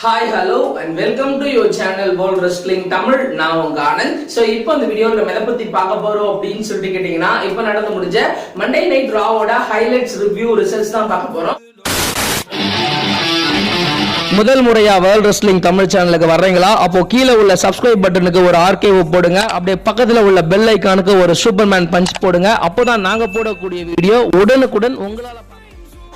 Hi, hello and welcome to your channel World Wrestling Tamil. நான் உங்க Anand. So இப்போ இந்த வீடியோல நம்ம எதை பத்தி பார்க்க போறோம் அப்படின்னு சொல்லிட்டு கேட்டீங்கன்னா, இப்போ நடந்து முடிஞ்ச Monday Night Rawவோட highlights review results தான் பார்க்க போறோம். முதல் முறையா வேர்ல்ட் ரெஸ்லிங் தமிழ் சேனலுக்கு வர்றீங்களா? அப்போ கீழே உள்ள சப்ஸ்கிரைப் பட்டனுக்கு ஒரு ஆர்கேவ் போடுங்க. அப்படியே பக்கத்துல உள்ள பெல் ஐகானுக்கு ஒரு சூப்பர்மேன் பஞ்ச் போடுங்க. அப்போதான் நாங்க போடக்கூடிய வீடியோ உடனுக்குடன் உங்களால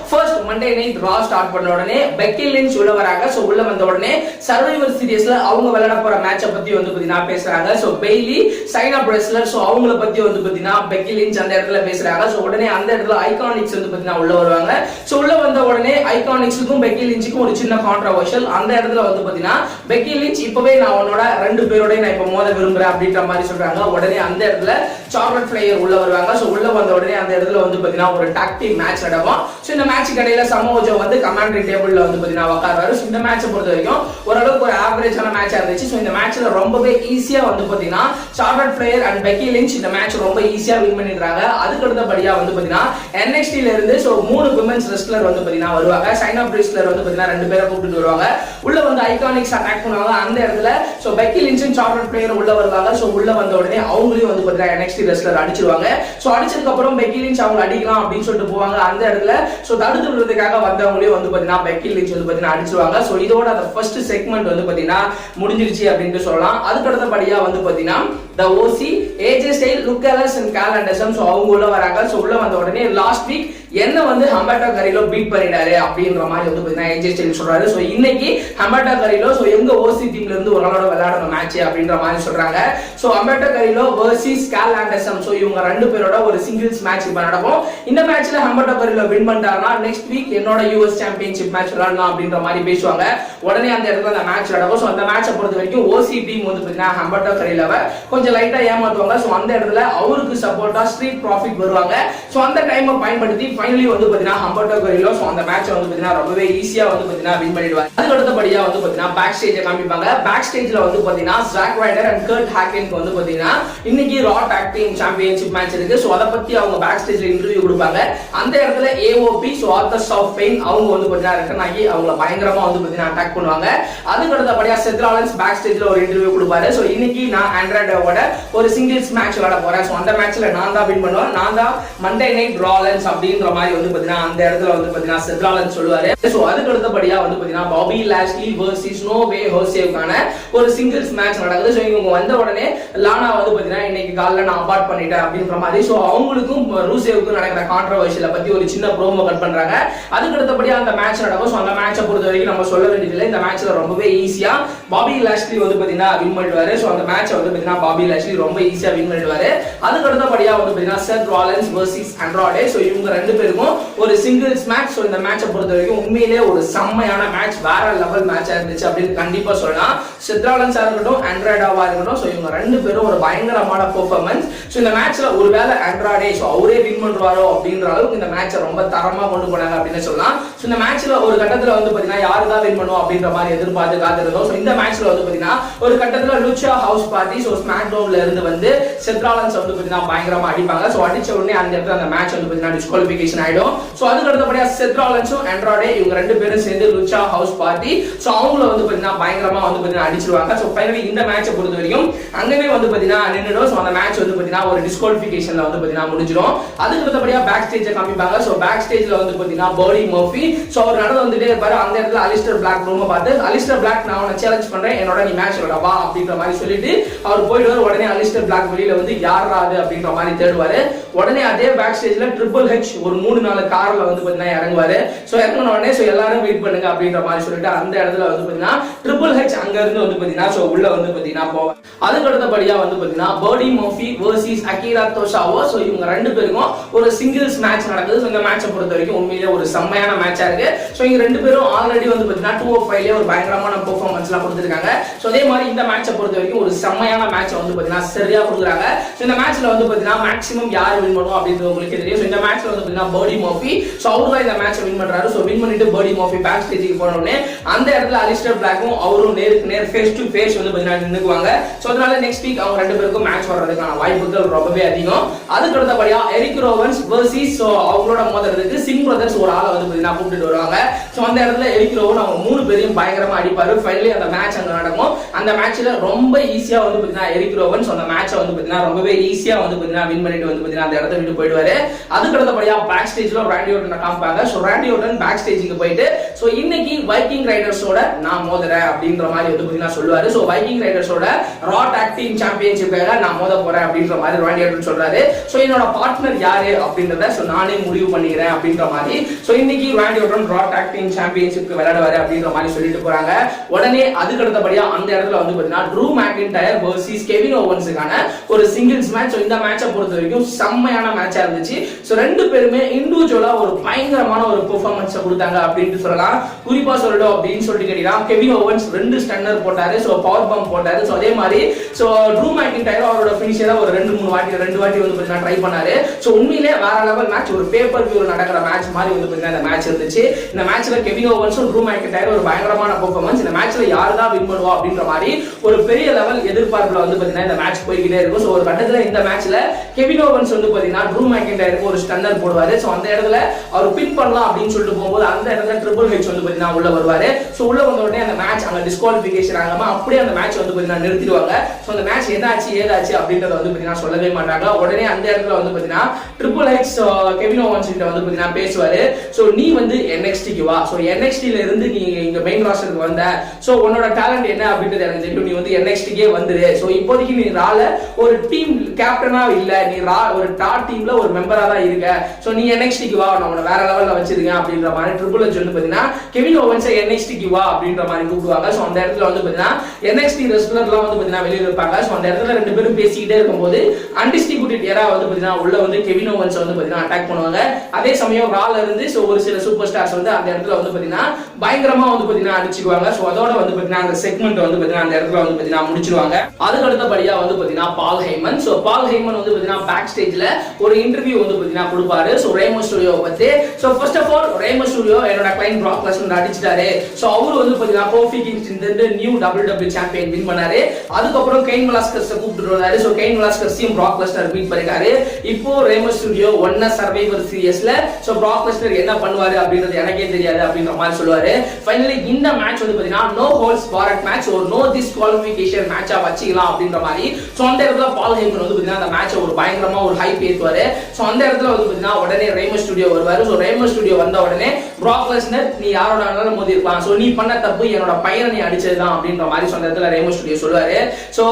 first Monday night Raw start பண்ண உடனே பெக்கி லிஞ்ச் உள்ள வராங்க. சோ உள்ள வந்த உடனே சர்வைவர் சீரிஸ்ல அவங்க விளையாட போற மேட்சை பத்தி வந்து பாத்தீங்கன்னா பேசுறாங்க. So Bayley Chyna wrestler so அவங்கள பத்தி வந்து பாத்தீங்கன்னா பெக்கி லிஞ்ச் அந்த இடத்துல பேசுறாங்க. சோ உடனே அந்த இடத்துல ஐகானிக்ஸ் வந்து பாத்தீங்கன்னா உள்ள வருவாங்க. சோ உள்ள வந்த உடனே ஐகானிக்ஸ்க்கும் பெக்கி லிஞ்சுக்கும் ஒரு சின்ன கான்ட்ரோவர்ஷியல். அந்த இடத்துல வந்து பாத்தீங்கன்னா பெக்கி லிஞ்ச் இப்பவே நான் உன்னோட ரெண்டு பேரோட நான் இப்ப மோத விரும்புறேன் அப்படின்ற மாதிரி சொல்றாங்க. உடனே அந்த இடத்துல சார்லட் ஃபிளையர் உள்ள வருவாங்க. சோ உள்ள வந்த உடனே அந்த இடத்துல வந்து பாத்தீங்கன்னா ஒரு டாக் டீம் மேட்ச் நடக்கும். சோ இந்த மேட்ச் கடையில சமோஜோ வந்து கமாண்டரி டேபிள்ல வந்து பாத்தீங்கன்னா உட்கார்றாரு. இந்த மேட்சை பொறுத்த வரைக்கும் ஓரளவுக்கு ஒரு ஆவரேஜான மேட்சா இருந்துச்சு. சோ இந்த மேட்ச்ல ரொம்பவே ஈஸியா வந்து பாத்தீங்கன்னா சார்லட் ஃபிளையர் அண்ட் பெக்கி லிஞ்ச் இந்த மேட்ச் ரொம்ப ஈஸியா வின் பண்ணிடுறாங்க. அதுக்கு அடுத்தபடியா வந்து பாத்தீங்கன்னா NXT ல இருந்து சோ 3 விமென்ஸ் ரெஸ்லர் வந்து பாத்தீங்கன்னா வருவாங்க. சைனா ரெஸ்லர் வந்து பாத்தீங்கன்னா ரெண்டு பேரை கூப்பிட்டு வருவாங்க. உள்ள வந்து ஐகானிக்ஸ் அட்டாக் பண்ணுவாங்க. அந்த இடத்துல so Peggy lynch and சார்லட் flyer உள்ள வருவாங்க. சோ உள்ள வந்த உடனே அவங்களையும் வந்து பாத்தீங்கன்னா NXT ரெஸ்லர் அடிச்சிருவாங்க. சோ அடிச்சதுக்கு அப்புறம் பெக்கி லிஞ்ச் அவங்க அடிக்கலாம் அப்படின்னு சொல்லிட்டு போவாங்க. அந்த இடத்துல சோ தடுத்து விடுறதுக்காக வந்தவங்களையும் வந்து பாத்தீங்கன்னா பெக்கி லிஞ்ச் வந்து பாத்தீங்கன்னா அடிச்சிருவாங்க. சோ இதோட அந்த ஃபர்ஸ்ட் செக்மெண்ட் வந்து பாத்தீங்கன்னா முடிஞ்சிருச்சு அப்படின்னு சொல்லலாம். அதுக்கு அடுத்தபடியா வந்து பாத்தீங்கன்னா the OC AJ Styles, Luke Gallows and Cal Anderson so அவங்க உள்ள வராங்க. சோ உள்ள வந்த உடனே லாஸ்ட் வீக் என்ன வந்து ஹம்பர்டோ கரிலோ பீட் பண்ணிட்டாரு அப்படின்ற மாதிரி வந்து பாத்தீங்கன்னா AJ Styles சொல்றாரு. சோ இன்னைக்கு ஹம்பர்டோ கரிலோ சோ எங்க OC டீம்ல இருந்து ஒரு நாளோட விளையாடணும் மேட்ச் அப்படின்ற மாதிரி சொல்றாங்க. சோ ஹம்பர்டோ கரிலோ வெர்சஸ் கால் ஆண்டர்சன் சோ இவங்க ரெண்டு பேரோட ஒரு சிங்கிள்ஸ் மேட்ச் இப்ப நடக்கும். இந்த மேட்ச்ல ஹம்பர்டோ கரிலோ வின் பண்ணிட்டாருன்னா நெக்ஸ்ட் வீக் என்னோட US சாம்பியன்ஷிப் மேட்ச் விளையாடலாம் அப்படின்ற மாதிரி பேசுவாங்க. உடனே அந்த இடத்துல அந்த மேட்ச் நடக்கும். சோ அந்த மேட்சை பொறுத்த வரைக்கும் OC டீம் வந்து பாத்தீங்கன்னா ஹம்பர்டோ கரிலோவை கொஞ்சம் லைட்டா ஏமாத்துவாங்க. சோ அந்த இடத்துல அவருக்கு சப்போர்ட்டா ஸ்ட்ரீட் ப்ராஃபிட் வருவாங்க. சோ அந்த டைமை பயன்படுத்தி ஃபைனலி வந்து பாத்தீங்கன்னா ஹம்பர்டோ கரிலோ சோ அந்த மேட்சை வந்து பாத்தீங்கன்னா ரொம்பவே ஈஸியா வந்து பாத்தீங்கன்னா வின் பண்ணிடுவாங்க. அதுக்கு அடுத்தபடியா வந்து பாத்தீங்கன்னா பேக் ஸ்டேஜை காமிப்பாங்க. பேக் ஸ்டேஜ்ல வந்து பாத்தீங்கன்னா ஜாக் ரைடர் அண்ட் கர்ட் ஹாக்கின்க்கு வந்து பாத்தீங்கன்னா இன்னைக்கு Raw tag team championship match இருக்கு. சோ அத பத்தி அவங்க பேக் ஸ்டேஜ்ல இன்டர்வியூ கொடுப்பாங்க. அந்த இடத்துல AOP so Authors of Pain அவங்க வந்து பாத்தீங்கன்னா ரெக்கன் ஆகி அவங்கள பயங்கரமா வந்து பாத்தீங்கன்னா அட்டாக் பண்ணுவாங்க. அதுக்கு அடுத்தபடியா செத் ராலின்ஸ் பேக் ஸ்டேஜ்ல ஒரு இன்டர்வியூ கொடுப்பாரு. சோ இன்னைக்கு நான் ஆண்ட்ராய்டோட ஒரு சிங்கிள்ஸ் மேட்ச் விளையாட போறேன். சோ அந்த மேட்ச்ல நான் தான் வின் பண்ணுவேன். நான் தான் மண்டே நைட் ராலன்ஸ் அப்படின்ற மாதிரி வந்து பாத்தீங்கன்னா அந்த இடத்துல வந்து பாத்தீங்கன்னா செத் ராலின்ஸ் சொல்லுவாரு. சோ அதுக்கு அடுத்தபடியா வந்து பாத்தீங்கன்னா Bobby Lashley versus No Way ஹோசேவுக்கான ஒரு சிங்கிள்ஸ் மேட்ச் நடக்குது. சோ இவங்க வந்த உடனே லானா வந்து பாத்தீங்கன்னா இன்னைக்கு காலைல நான் அபார்ட் பண்ணிட்டேன் அப்படின்ற மாதிரி சோ அவங்களுக்கும் ரூசேவுக்கும் நடக்கிற கான்ட்ரோவர்ஷியலை பத்தி ஒரு சின்ன ப்ரோமோ கட் பண்றாங்க. அதுக்கு அடுத்தபடியா அந்த மேட்ச் நடக்கும். சோ அந்த மேட்சை பொறுத்த வரைக்கும் நம்ம சொல்ல வேண்டியதில்லை. இந்த மேட்ச்ல ரொம்பவே ஈஸியா பாபி லாஷ்லி வந்து பாத்தீங்கன்னா வின் பண்ணிடுவாரு. சோ அந்த மேட்சை வந்து பாத்தீங்கன்னா பாபி லாஷ்லி ரொம்ப ஈஸியா வின் பண்ணிடுவாரு. அதுக்கு அடுத்தபடியா வந்து பாத்தீங்கன்னா செத் ராலின்ஸ் வெர்சஸ் ஆண்ட்ராய்டே சோ இவங்க ரெண்டு பேருக்கும் ஒரு சிங்கிள்ஸ் மேட்ச். சோ இந்த மேட்சை பொறுத்த வரைக்கும் உண்மையிலே ஒரு செம்மையான மேட்ச், வேற லெவல் மேட்சா இருந்துச்சு அப்படின்னு கண்டிப்பா சொல்லலாம். செத் ராலின்ஸா இருக்கட்டும் ஆண்ட்ராய்டாவா இருக்கட்டும் சோ இவங்க ரெண்டு பேரும் ஒரு பயங்கரமான பெர்ஃபார்மன்ஸ். சோ இந்த மேட்ச்ல ஒருவேளை ஆண்ட்ராய்டே சோ அவரே வின் பண்றாரோ அப்படின்ற அளவுக்கு இந்த மேட்சை ரொம்ப தரமா கொண்டு போனாங்க அப்படின்னு சொல்லலாம். சோ இந்த மேட்ச்ல ஒரு கட்டத்துல வந்து பாத்தீங்கன்னா யாரு தான் வின் பண்ணுவோம் அப்படின்ற மாதிரி எதிர்பார்த்து காத்திருந்தோம். சோ இந்த மேட்ச்ல வந்து பாத்தீங்கன்னா ஒரு கட்டத்துல லுச்சா ஹவுஸ் பார்ட்டி சோ ஸ்மாக்டவுன்ல இருந்து வந்து செத் ராலின்ஸ் வந்து பாத்தீங்கன்னா பயங்கரமா அடிப்பாங்க. சோ அடிச்ச உடனே அந்த இடத்துல அந்த மேட்ச் வந்து பாத்தீங்கன்னா டிஸ்குவாலிஃபிகேஷன் ஆயிடும். சோ அதுக்கு அடுத்தபடியா செத் ராலின்ஸும் ஆண்ட்ராய்டே இவங்க ரெண்டு பேரும் சேர்ந்து லுச்சா ஹவுஸ் பார்ட்டி சோ அவங்கள வந்து பாத்தீங்கன்னா பயங்கரமா வந்து பாத்தீங்கன்னா அடிச்சிருவாங்க. சோ ஃபைனலி இந்த மேட்சை பொறுத்த வரைக்கும் அங்கவே வந்து பாத்தீங்கன்னா நின்னுடும். சோ அந்த மேட்ச் வந்து பாத்தீங்கன்னா ஒரு டிஸ்குவாலிஃபிகேஷன்ல வந்து பாத்தீங்கன்னா முடிஞ்சிடும். அதுக்கு அடுத்தபடியா பேக் ஸ்டேஜை காமிப்பாங்க. சோ பேக் ஸ்டேஜ்ல வந்து பாத்தீங்கன்னா பர்டி மர்ஃபி சோ அவர் நடந்து வந்துட்டே இருப்பாரு. அந்த இடத்துல அலிஸ்டர் பிளாக் ரொம்ப பார்த்து அலிஸ்டர் பிளாக் நான் உன்னை சேலஞ்ச் பண்றேன், என்னோட நீ மேட்ச் விளையாட வா அப்படின்ற மாதிரி சொல்லிட்டு அவர் போயிடுவார். உடனே அலிஸ்டர் பிளாக் வெளியில வந்து யாரா அது அப்படின்ற மாதிரி தேடுவாரு. உடனே அதே பேக் ஸ்டேஜ்ல ட்ரிபிள் ஹெச் ஒரு 3-4 கார்ல வந்து பாத்தீங்கன்னா இறங்குவாரு. சோ இறங்கின உடனே சோ எல்லாரும் வெயிட் பண்ணுங்க அப்படின்ற மாதிரி சொல்லிட்டு அந்த இடத்துல வந்து பாத்தீங்கன்னா ட்ரிபிள் ஹெச் அங்க இருந்து வந்து பாத்தீங்கன்னா சோ உள்ள வந்து பாத்தீங்கன்னா போவார். அதுக்கு அடுத்தபடியா வந்து பாத்தீங்கன்னா Purdy Murphy versus Akira தோஷாவோ so இவங்க ரெண்டு பேருக்கும் ஒரு சிங்கிள்ஸ் மேட்ச் நடக்குது. சோ இந்த மேட்சை பொறுத்த வரைக்கும் உண்மையிலேயே ஒரு செம்மையான மேட்சா இருக்கு. சோ இங்க ரெண்டு பேரும் ஆல்ரெடி வந்து பாத்தீங்கன்னா 205 ஒரு பயங்கரமான பெர்ஃபார்மன்ஸ் எல்லாம் கொடுத்திருக்காங்க. சோ அதே மாதிரி இந்த மேட்சை பொறுத்த வரைக்கும் ஒரு செம்மையான மேட்சை வந்து பாத்தீங்கன்னா சரியா கொடுக்குறாங்க. சோ இந்த மேட்ச்ல வந்து பாத்தீங்கன்னா மேக்ஸிமம் யார் வின் பண்ணுவோம் அப்படின்றது உங்களுக்கு தெரியும். சோ இந்த மேட்ச்ல வந்து பாத்தீங்கன்னா பாத்தீங்கன்னா பர்டி மர்ஃபி. சோ அவர் தான் இந்த மேட்சை வின் பண்றாரு. சோ வின் பண்ணிட்டு பர்டி மர்ஃபி பேக் ஸ்டேஜுக்கு போன உடனே அந்த இடத்துல அலிஸ்டர் பிளாக்கும் அவரும் நேருக்கு நேர் ஃபேஸ் டு ஃபேஸ் வந்து பாத்தீங்கன்னா நின்னுக்குவாங்க. சோ அதனால நெக்ஸ்ட் வீக் அவங்க ரெண்டு பேருக்கும் மேட்ச் வர்றதுக்கான வாய்ப்புகள் ரொம்பவே அதிகம். அதுக்கு அடுத்தபடியா எரிக் ரோவன்ஸ் வெர்சஸ் அவங்களோட மோதுறதுக்கு சிங் பிரதர்ஸ் ஒரு ஆளை வந்து பாத்தீங்கன்னா கூப்பிட்டு வருவாங்க. சோ அந்த இடத்துல எரிக் ரோவன் அவங்க மூணு பேரையும் பயங்கரமா அடிப்பாரு. ஃபைனலி அந்த மேட்ச் அங்க நடக்கும். அந்த மேட்ச்ல ரொம்ப ஈஸியா வந்து பாத்தீங்கன்னா எரிக் ரோவன்ஸ் அந்த மேட்சை வந்து பாத்தீங்கன்னா ரொம்பவே ஈஸியா வந்து பாத்தீங்கன்னா வின் பண்ணிட்டு வந்து பாத்தீங்கன்னா அந்த இடத்தை விட்டு போயிடுவாரு. அதுக்கு அடுத்தபடியா பேக் ஸ்டேஜ்ல ராண்டி ஓர்டன் காமிப்பாங்க. சோ ராண்டி ஓர்டன் பேக் ஸ்டேஜுக்கு போயிட்டு சோ இன்னைக்கு வைக்கிங் ரைடர்ஸோட நான் மோதுறேன் அப்படின்ற மாதிரி வந்து பாத்தீங்கன்னா சொல்லுவாரு. சோ வைக்கிங் ரைடர்ஸோட ரா டாக் டீம் சாம்பியன்ஷிப்ல நான் மோத போறேன் அப்படின்ற மாதிரி ராண்டி ஓர்டன் சொல்றாரு. சோ என்னோட பார்ட்னர் யாரு அப்படின்றத சோ நானே முடிவு பண்ணிக்கிறேன் அப்படின்ற மாதிரி சோ இன்னைக்கு ராண்டி ஓர்டன் ரா டாக் டீம் சாம்பியன்ஷிப்க்கு விளையாடுவாரு அப்படின்ற மாதிரி சொல்லிட்டு போறாங்க. உடனே அதுக்கு அடுத்தபடியா அந்த இடத்துல வந்து பாத்தீங்கன்னா ட்ரூ மேக்கின்டயர் வெர்சஸ் கெவின் ஓவன்ஸ்க்கான ஒரு சிங்கிள்ஸ் மேட்ச். சோ இந்த மேட்சை பொறுத்த வரைக்கும் செம்மையான மேட்சா இருந்துச்சு. சோ ரெண்டு பேருமே இண்டிவிஜுவலா ஒரு பயங்கரமான ஒரு பெர்ஃபார்மன்ஸ் கொடுத்தாங்க அப்படின்னு சொல்லலாம். குறிப்பா சொல்லணும் அப்படின்னு சொல்லிட்டு கேட்டீங்கன்னா கெவின் ஓவன்ஸ் 2 ஸ்டன்னர் போட்டாரு. சோ பவர் பம்ப் போட்டாரு. சோ அதே மாதிரி சோ ட்ரூ மேக்கின்டயர் அவரோட ஃபினிஷரை ஒரு 2 வாட்டி வந்து பாத்தீங்கன்னா ட்ரை பண்ணாரு. சோ உண்மையிலே வேற லெவல் மேட்ச், ஒரு பேப்பர் வியூல நடக்கிற மேட்ச் மாதிரி வந்து பாத்தீங்கன்னா இந்த மேட்ச் இருந்துச்சு. இந்த மேட்ச்ல கெவின் ஓவன்ஸும் ட்ரூ மேக்கின்டயர் ஒரு பயங்கரமான பெர்ஃபார்மன்ஸ். இந்த மேட்ச்ல யார் தான் வின் பண்ணுவா அப்படின்ற மாதிரி ஒரு பெரிய லெவல் எதிர்பார்ப்புல வந்து பாத்தீங்கன்னா இந்த மேட்ச் போய்கிட்டே இருக்கும். சோ ஒரு கட்டத்துல இந்த மேட்ச்ல கெவின் ஓவன்ஸ் வந்து பாத்தீங்கன்னா ட்ரூ மேக்கின்டயருக்கு ஒரு ஸ்டன்னர் போடுவாரு. சோ அந்த இடத்துல அவர் பின் பண்ணலாம் அப்படின்னு சொல்லிட்டு போகும்போது அந்த இடத்துல ட்ரிபிள் ஹெச் வந்து பாத்தீங்கன்னா உள்ள வருவாரு. சோ உள்ள வந்த உடனே அந்த மேட்ச் அங்க டிஸ்குவாலிஃபிகேஷன் ஆகாம அப்படியே அந்த மேட்ச் வந்து பாத்தீங்கன்னா நிறுத்திடுவாங்க. சோ அந்த மேட்ச் என்னாச்சு ஏதாச்சு அப்படின்றத வந்து பாத்தீங்கன்னா சொல்லவே மாட்டாங்க. உடனே அந்த இடத்துல வந்து பாத்தீங்கன்னா ட்ரிபிள் ஹெச் கெவின் ஓவன்ஸ் கிட்ட வந்து பாத்தீங்கன்னா பேசுவாரு. சோ நீ வந்து NXT க்கு வா. சோ NXT ல இருந்து நீ இங்க மெயின் ராஸ்டருக்கு வந்த. சோ உன்னோட டாலன்ட் என்ன அப்படின்றது எனக்கு தெரியும். நீ வந்து NXT க்கே வந்துரு. சோ இப்போதைக்கு நீ ரால ஒரு டீம் கேப்டனா இல்ல, நீ ரா ஒரு டாப் டீம்ல ஒரு மெம்பரா தான் இருக்க. சோ நீ NXT க்கு வா, நான் உன்னை வேற லெவல்ல வச்சிருக்கேன் அப்படின்ற மாதிரி ட்ரிபிள் ஹெச் வந்து பாத்தீங்கன்னா கெவின் ஓவன்ஸ் NXT க்கு வா அப்படின்ற மாதிரி கூப்பிடுவாங்க. சோ அந்த இடத்துல வந்து பாத்தீங்கன்னா NXT ரெஸ்லர்லாம் வந்து பாத்தீங்கன்னா வெளியில இருப்பாங்க. சோ அந்த இடத்துல ரெண்டு பேரும் பேசிக்கிட்டே இருக்கும்போது அன்டிஸ்ட்ரிபியூட்டட் ஏரா வந்து பாத்தீங்கன்னா உள்ள வந்து கெவின் ஓவன்ஸ் வந்து பாத்தீங்கன்னா அட்டாக் பண்ணுவாங்க. அதே சமயம் ரால இருந்து சோ ஒரு சில சூப்பர் ஸ்டார்ஸ் வந்து அந்த இடத்துல வந்து பாத்தீங்கன்னா பயங்கரமா வந்து பாத்தீங்கன்னா அடிச்சுக்குவாங்க. சோ அதோட வந்து பாத்தீங்கன்னா அந்த செக்மெண்ட் வந்து பாத்தீங்கன்னா அந்த இடத்துல வந்து பாத்தீங்கன்னா முடிச்சிருவாங்க. அதுக்கு அடுத்தபடியா வந்து பாத்தீங்கன்னா பால் ஹெய்மன். சோ பால் ஹெய்மன் வந்து பாத்தீங்கன்னா பேக் ஸ்டேஜ்ல ஒரு இன்டர்வியூ வந்து பாத்தீங்கன்னா கொடுப்பாரு. சோ ரேமோ ஸ்டுடியோ பத்தி. So first of all Rey Mysterio என்னோட கிளையன்ட் பிராக் லெஸ்னர் அடிச்சிட்டாரு. சோ அவரு வந்து பாத்தீங்கன்னா கோஃபி கிங்ஸ் இந்த நியூ WWE சாம்பியன் வின் பண்ணாரு. அதுக்கு அப்புறம் கெயின் வெலாஸ்கஸ் கூப்பிட்டு வந்தாரு. சோ கெயின் வெலாஸ்கஸையும் பிராக் லெஸ்னர் பீட் பண்ணிட்டாரு. இப்போ ரேமோ ஸ்டுடியோ ஒன்ன சர்வைவர் சீரிஸ்ல சோ பிராக் லெஸ்னர் என்ன பண்ணுவாரு அப்படின்றது எனக்கே தெரியாது அப்படின்ற மாதிரி சொல்லுவாரு. ஃபைனலி இந்த மேட்ச் வந்து பாத்தீங்கன்னா நோ ஹோல்ஸ் பார்ட் மேட்ச் ஒரு நோ டிஸ்குவாலிஃபிகேஷன் மேட்சா வச்சிக்கலாம் அப்படின்ற மாதிரி. சோ அந்த இடத்துல பால் ஹெய்மன் வந்து பாத்தீங்கன்னா அந்த மேட்சை ஒரு பயங்கரமா ஒரு ஹைப் ஏத்துவாரு. சோ அந்த இடத்துல வந்து பாத்தீங்கன்னா உடனே ரேமோ ஸ்டுடியோ வருவாரு. சோ ரேமோ ஸ்டுடியோ வந்த உடனே பிராக் லெஸ்னர் நீ யாரோட வேணாலும் மோதி இருக்கலாம். சோ நீ பண்ண தப்பு என்னோட பையனை நீ அடிச்சதுதான் அப்படின்ற மாதிரி சொன்ன இடத்துல ரேமோ ஸ்டுடியோ சொல்லுவாரு. சோ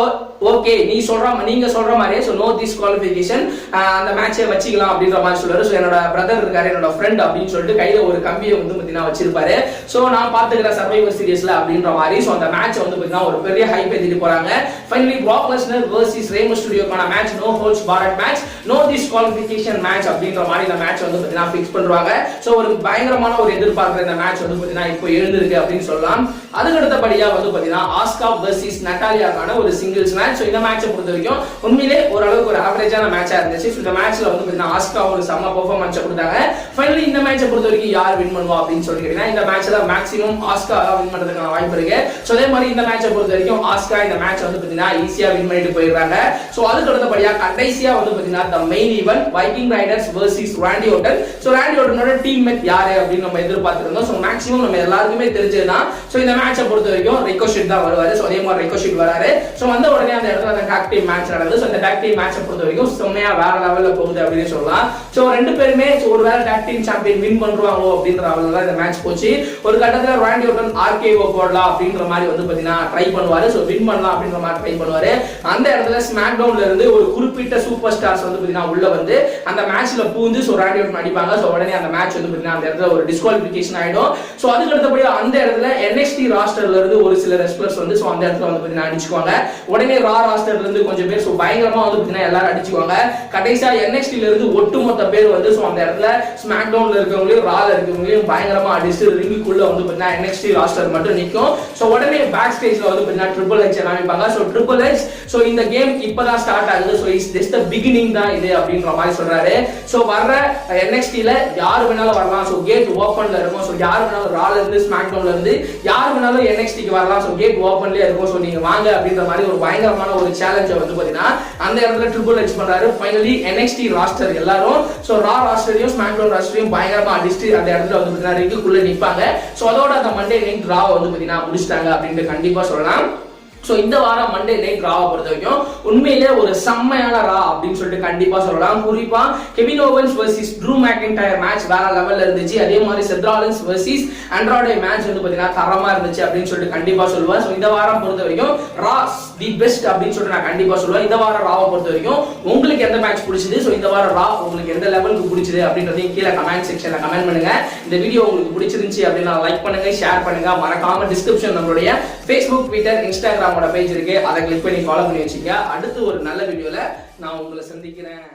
ஓகே நீங்க சொல்ற மாதிரியே சோ நோ டிஸ்குவாலிஃபிகேஷன் அந்த மேட்சை வச்சிக்கலாம் அப்படின்ற மாதிரி சொல்றாரு. சோ என்னோட பிரதர் இருக்காரு, என்னோட ஃப்ரெண்ட் அப்படின்னு சொல்லிட்டு கையில ஒரு கம்பியை வந்து பாத்தீங்கன்னா வச்சிருப்பாரு. சோ நான் பாத்துக்கிற சர்வைவர் சீரிஸ்ல அப்படின்ற மாதிரி சோ அந்த மேட்ச் வந்து பாத்தீங்கன்னா ஒரு பெரிய ஹைப் ஏத்திட்டு போறாங்க. ஃபைனலி பிராக் லெஸ்னர் வெர்சஸ் ரேமோ ஸ்டுடியோக்கான match no holds barred match no disqualification match அப்படின்ற மாதிரி இந்த மேட்ச் வந்து பாத்தீங்கன்னா ஃபிக்ஸ் பண்றாங்க. சோ ஒரு பயங்கரமான ஒரு எதிர்பார்க்கிற இந்த மேட்ச் வந்து பாத்தீங்கன்னா இப்போ எழுந்திருக்கு அப்படின்னு சொல்லலாம். அதுக்கு அடுத்தபடியா வந்து பாத்தீங்கன்னா ஆஸ்கா வெர்சஸ் நட்டாலியாக்கான ஒரு சிங்கிள்ஸ் மேட்ச். சோ இந்த மேட்சை பொறுத்த வரைக்கும் உண்மையிலே ஓரளவுக்கு ஒரு ஆவரேஜான மேட்சா இருந்துச்சு. இந்த மேட்ச்ல வந்து பாத்தீங்கன்னா ஆஸ்கா ஒரு செம்ம பெர்ஃபார்மன்ஸ் கொடுத்தாங்க. ஃபைனலி இந்த மேட்சை பொறுத்த வரைக்கும் யார் வின் பண்ணுவா அப்படின்னு சொல்லிட்டீங்கன்னா இந்த மேட்ச்ல மேக்ஸிமம் ஆஸ்கா வின் பண்றதுக்கான வாய்ப்பு இருக்கு. சோ அதே மாதிரி இந்த மேட்சை பொறுத்த வரைக்கும் ஆஸ்கா இந்த மேட்ச் வந்து பாத்தீங்கன்னா ஈஸியா வின் பண்ணிட்டு போயிடுறாங்க. சோ அதுக்கு அடுத்தபடியா கடைசியா வந்து பாத்தீங்கன்னா the main event Viking Raiders versus Randy Orton. So Randy ஓர்டனோட டீம்மேட் யாரு அப்படின்னு நம்ம எதிர்பார்த்திருந்தோம். சோ மேக்ஸிமம் நம்ம எல்லாருக்குமே தெரிஞ்சதுதான். சோ இந்த மேட்சை பொறுத்த வரைக்கும் ரிகோஷெட் தான் வருவாரு. சோ அதே மாதிரி ரிகோஷெட் வராரு. சோ வந்த உடனே அந்த இடத்துல அந்த டாக் டீம் மேட்ச் நடக்குது. சோ இந்த டாக் டீம் மேட்சை பொறுத்த வரைக்கும் செம்மையா வேற லெவல்ல போகுது அப்படின்னு சொல்லலாம். சோ ரெண்டு பேருமே ஒருவேளை டாக் டீம் சாம்பியன் வின் பண்றாங்களோ அப்படின்ற அளவுல தான் இந்த மேட்ச் போச்சு. ஒரு கட்டத்துல ராண்டி ஓர்டன் RKO போடலாம் அப்படின்ற மாதிரி வந்து பாத்தீங்கன்னா ட்ரை பண்ணுவாரு. சோ வின் பண்ணலாம் அப்படின்ற மாதிரி ட்ரை பண்ணுவாரு. அந்த இடத்துல ஸ்மாக்டவுன்ல இருந்து ஒரு குறிப்பிட்ட சூப்பர் ஸ்டார்ஸ் வந்து பாத்தீங்கன்னா உள்ள வந்து அந்த மேட்ச்ல பூந்து சோ ராண்டி ஓர்டன் அடிப்பாங்க. சோ உடனே அந்த மேட்ச் வந்து பாத்தீங்கன்னா அந்த இடத்துல ஒரு டிஸ்குவாலிஃபிகேஷன் ஆயிடும். சோ அதுக்கு அடுத்தபடியா அந்த இடத்துல NXT ராஸ்டர்ல இருந்து ஒரு சில ரெஸ்லர்ஸ் வந்து சோ அந்த இடத்துல வந்து பாத்தீங்கன்னா அடிச்சுக்குவாங்க. உடனே ரா ராஸ்டர்ல இருந்து கொஞ்சம் பேர் சோ பயங்கரமா வந்து பாத்தீங்கன்னா எல்லாரும் அடிச்சுக்குவாங்க. கடைசியா NXT ல இருந்து ஒட்டுமொத்த பேர் வந்து சோ அந்த இடத்துல ஸ்மாக்டவுன்ல இருக்கவங்களையும் ரால இருக்கவங்களையும் பயங்கரமா அடிச்சு ரிங்குக்குள்ள வந்து பாத்தீங்கன்னா NXT ராஸ்டர் மட்டும் நிக்கும். சோ உடனே பேக் ஸ்டேஜ்ல வந்து பாத்தீங்கன்னா ட்ரிபிள் எச் காமிப்பாங்க. சோ ட்ரிபிள் எச் சோ இந்த கேம் இப்பதான் ஸ்டார்ட் ஆகுது. So is just the beginning தான் இது அப்படின்ற மாதிரி சொல்றாரு. சோ வர்ற NXT ல யார் வேணாலும் வரலாம். சோ கேட் ஓபன்ல இருக்கும். சோ யார் வேணாலும் ரால இருந்து ஸ்மாக்டவுன்ல இருந்து யார் வேணாலும் NXT க்கு வரலாம். சோ கேட் ஓபன்லயே இருக்கும். சோ நீங்க வாங்க அப்படின்ற மாதிரி ஒரு பயங்கரமான ஒரு சேலஞ்சை வந்து பாத்தீங்கன்னா அந்த இடத்துல ட்ரிபிள் எச் பண்றாரு. ஃபைனலி NXT ராஸ்டர் எல்லாரும் சோ ரா ராஸ்டரையும் ஸ்மாக்டவுன் ராஸ்டரையும் பயங்கரமா அடிச்சு அந்த இடத்துல வந்து பாத்தீங்கன்னா ரிங்குக்குள்ள நிப்பாங்க. சோ அதோட அந்த மண்டே நைட் ரா வந்து பாத்தீங்கன்னா முடிச்சிட்டாங்க அப்படின்ட்டு கண்டிப்பா சொல்லலாம். சோ இந்த வாரம் மண்டே நைட் ராவை பொறுத்த வரைக்கும் உண்மையிலே ஒரு செம்மையான ரா அப்படின்னு சொல்லிட்டு கண்டிப்பா சொல்லலாம். குறிப்பா Kevin Owens versus true McIntyre match வேற லெவல்ல இருந்துச்சு. அதே மாதிரி செத் ராலின்ஸ் வெர்சஸ் ஆண்ட்ராய்டு மேட்ச் வந்து பாத்தீங்கன்னா தரமா இருந்துச்சு அப்படின்னு சொல்லிட்டு கண்டிப்பா சொல்லுவேன். சோ இந்த வாரம் பொறுத்த வரைக்கும் ரா தி பெஸ்ட் அப்படின்னு சொல்லிட்டு நான் கண்டிப்பா சொல்லுவேன். இந்த வாரம் ராவை பொறுத்த வரைக்கும் உங்களுக்கு எந்த மேட்ச் பிடிச்சது, சோ இந்த வாரம் ரா உங்களுக்கு எந்த லெவலுக்கு பிடிச்சது அப்படின்றதையும் கீழே கமெண்ட் செக்ஷன்ல கமெண்ட் பண்ணுங்க. இந்த வீடியோ உங்களுக்கு பிடிச்சிருந்துச்சு அப்படின்னா லைக் பண்ணுங்க, ஷேர் பண்ணுங்க, மறக்காம டிஸ்கிரிப்ஷன் நம்மளுடைய Facebook, Twitter, Instagram பேஜ் இருக்கு. அதை கிளிக் பண்ணி ஃபாலோ பண்ணி வச்சுங்க. அடுத்து ஒரு நல்ல வீடியோல நான் உங்களை சந்திக்கிறேன்.